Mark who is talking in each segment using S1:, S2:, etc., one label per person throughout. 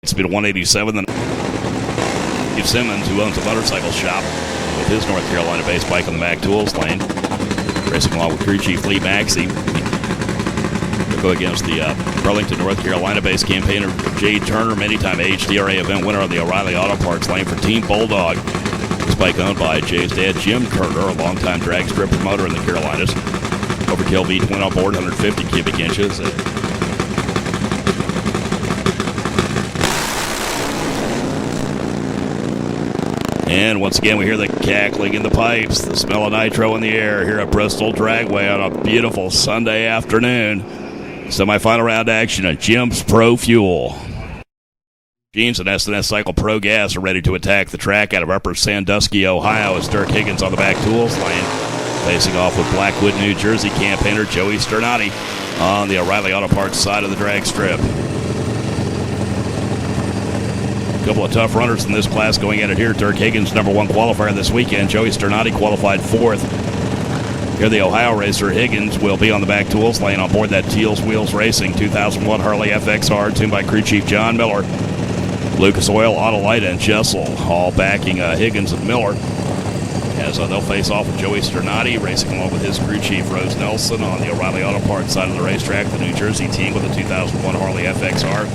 S1: Speed of 187. Then Steve Simmons, who owns a motorcycle shop with his North Carolina-based bike on the Mac Tools lane, racing along with crew chief Lee Maxey. They'll go against the Burlington, North Carolina-based campaigner Jade Turner, many-time AHDRA event winner on the O'Reilly Auto Parts lane for Team Bulldog. This bike owned by Jay's dad, Jim Turner, a longtime drag strip promoter in the Carolinas. Overkill V-twin on board, 150 cubic inches. And once again, we hear the cackling in the pipes, the smell of nitro in the air here at Bristol Dragway on a beautiful Sunday afternoon. Semi-final round action at Jim's Pro Fuel. Jeans and S&S Cycle Pro Gas are ready to attack the track out of Upper Sandusky, Ohio, as Dirk Higgins on the back tools lane, facing off with Blackwood, New Jersey campaigner Joey Sternati on the O'Reilly Auto Parts side of the drag strip. A couple of tough runners in this class going at it here. Dirk Higgins, #1 qualifier this weekend. Joey Sternati qualified 4th. Here the Ohio racer Higgins will be on the back tools lane on board that Teals Wheels Racing 2001 Harley FXR, tuned by crew chief John Miller. Lucas Oil, Autolite, and Jessel all backing Higgins and Miller as they'll face off with Joey Sternati, racing along with his crew chief Rose Nelson on the O'Reilly Auto Parts side of the racetrack. The New Jersey team with the 2001 Harley FXR.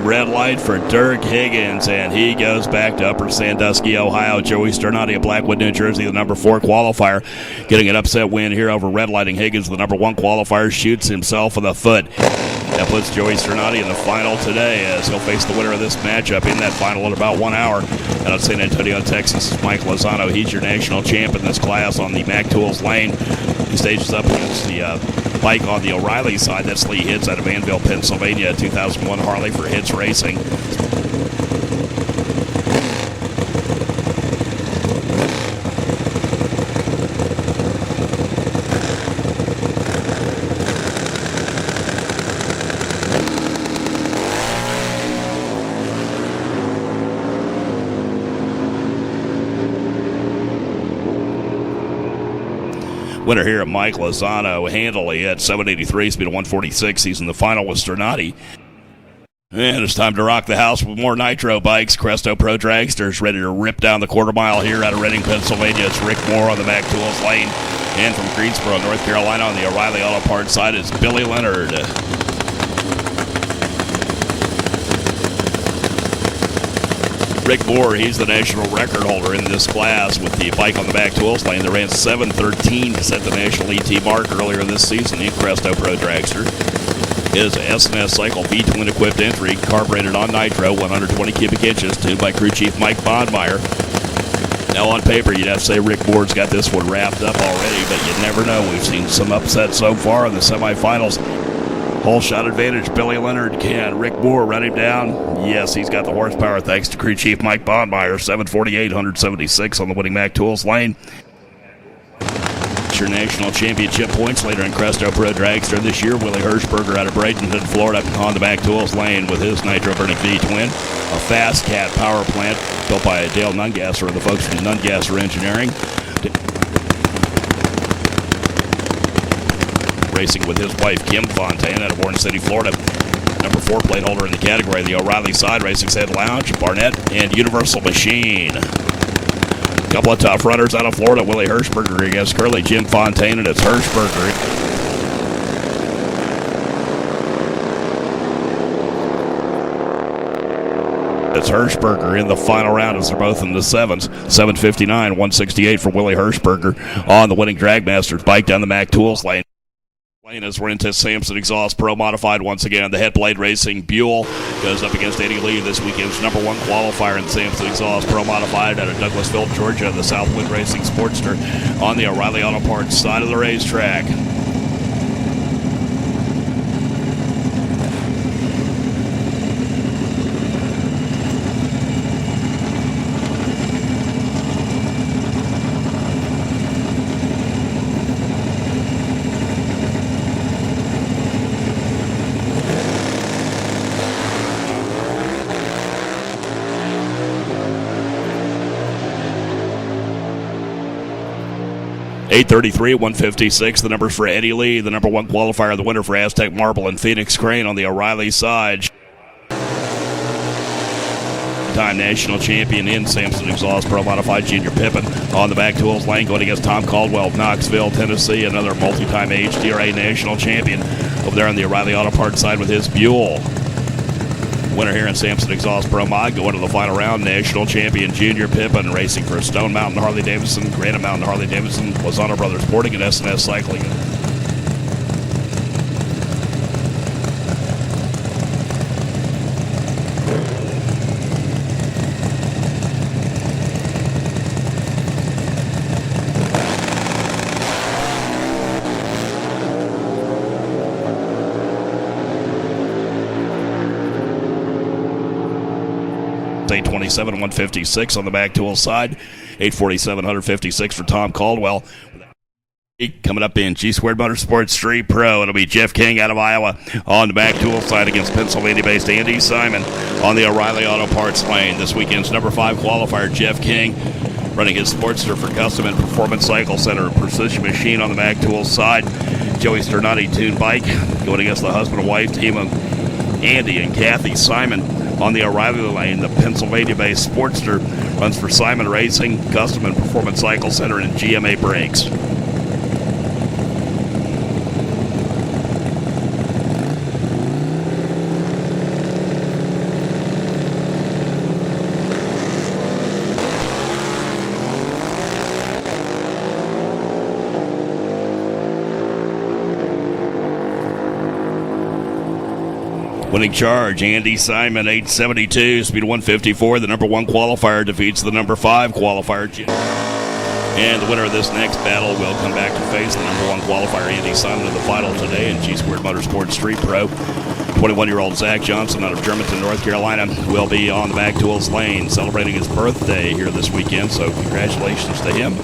S1: Red light for Dirk Higgins, and he goes back to Upper Sandusky, Ohio. Joey Sternati of Blackwood, New Jersey, the #4 qualifier, getting an upset win here over red lighting Higgins. The #1 qualifier shoots himself in the foot. That puts Joey Sternati in the final today, as he'll face the winner of this matchup in that final in about 1 hour. Out of San Antonio, Texas, Mike Lozano. He's your national champ in this class on the Mac Tools lane. He stages up against the bike on the O'Reilly side. That's Lee Hitz out of Annville, Pennsylvania, 2001 Harley for Hitz Racing. Winner here at Mike Lozano, handily at 783, speed of 146. He's in the final with Sternati. And it's time to rock the house with more nitro bikes. Cresto Pro Dragsters ready to rip down the quarter mile here out of Reading, Pennsylvania. It's Rick Moore on the Mac Tools lane. And from Greensboro, North Carolina, on the O'Reilly Auto Parts side is Billy Leonard. Rick Moore, he's the national record holder in this class with the bike on the back tools lane. They ran 7:13 to set the national ET mark earlier this season in Cresto Pro Dragster. It is a S&S Cycle V-twin equipped entry, carbureted on nitro, 120 cubic inches, tuned by crew chief Mike Bondmeyer. Now on paper, you'd have to say Rick Moore's got this one wrapped up already, but you never know. We've seen some upsets so far in the semifinals. Whole shot advantage, Billy Leonard. Can Rick Moore run him down? Yes, he's got the horsepower thanks to crew chief Mike Bondmeyer. 748, 176 on the winning Mac Tools lane. It's your national championship points later in Cresto Pro Dragster this year. Willie Hirschberger out of Bradenton, Florida, on the Mac Tools lane with his nitro burning V-twin. A Fast Cat power plant built by Dale Nungasser and the folks from Nungasser Engineering. Racing with his wife Kim Fontaine out of Orange City, Florida. #4 plate holder in the category. The O'Reilly side, Racing's Head Lounge, Barnett, and Universal Machine. A couple of tough runners out of Florida. Willie Hirschberger against Curly Jim Fontaine, and it's Hirschberger. It's Hirschberger in the final round as they're both in the sevens. 759, 168 for Willie Hirschberger on the winning Dragmasters bike down the Mac Tools lane. As we're into Samson Exhaust Pro Modified once again. The Headblade Racing Buell goes up against Eddie Lee, this weekend's #1 qualifier in Samson Exhaust Pro Modified out of Douglasville, Georgia. The Southwind Racing Sportster on the O'Reilly Auto Parts side of the racetrack. 8:33 at 156. The numbers for Eddie Lee, the number 1 qualifier, the winner for Aztec Marble and Phoenix Crane on the O'Reilly side. Time national champion in Samson Exhaust Pro Modified Junior Pippin on the back tools lane going against Tom Caldwell of Knoxville, Tennessee, another multi-time AHDRA national champion over there on the O'Reilly Auto Parts side with his Buell. Winner here in Samson Exhaust Pro Mod going to the final round. National champion Junior Pippin racing for Stone Mountain Harley Davidson, Granite Mountain Harley Davidson, Lozano Brothers Sporting, and S&S Cycling. It's 8:27 and 156 on the back tool side. 8:47, 156 for Tom Caldwell. Coming up in G-Squared Motorsports Street Pro, it'll be Jeff King out of Iowa on the back tool side against Pennsylvania-based Andy Simon on the O'Reilly Auto Parts lane. This weekend's number 5 qualifier, Jeff King, running his Sportster for Custom and Performance Cycle Center. Precision Machine on the back tool side. Joey Sternati tuned bike going against the husband and wife team of Andy and Kathy Simon on the O'Reilly lane. The Pennsylvania-based Sportster runs for Simon Racing, Custom and Performance Cycle Center, and GMA Brakes. Winning charge, Andy Simon, 872, speed of 154. The number 1 qualifier defeats the number 5 qualifier. And the winner of this next battle will come back to face the number 1 qualifier, Andy Simon, in the final today in G-Squared Motorsports Street Pro. 21-year-old Zach Johnson out of Germantown, North Carolina, will be on the back tools lane celebrating his birthday here this weekend, so congratulations to him.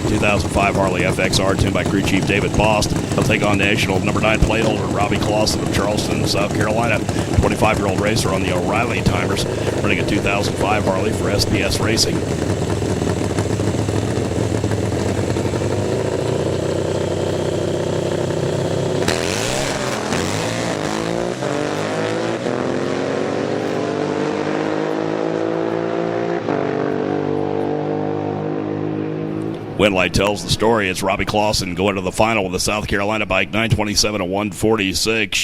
S1: 2005 Harley FXR tuned by crew chief David Bost. He'll take on national number 9 plate holder Robbie Clausen of Charleston, South Carolina. 25-year-old racer on the O'Reilly Timers, running a 2005 Harley for SPS Racing. Win light tells the story. It's Robbie Clausen going to the final with the South Carolina bike, 9:27 and 146.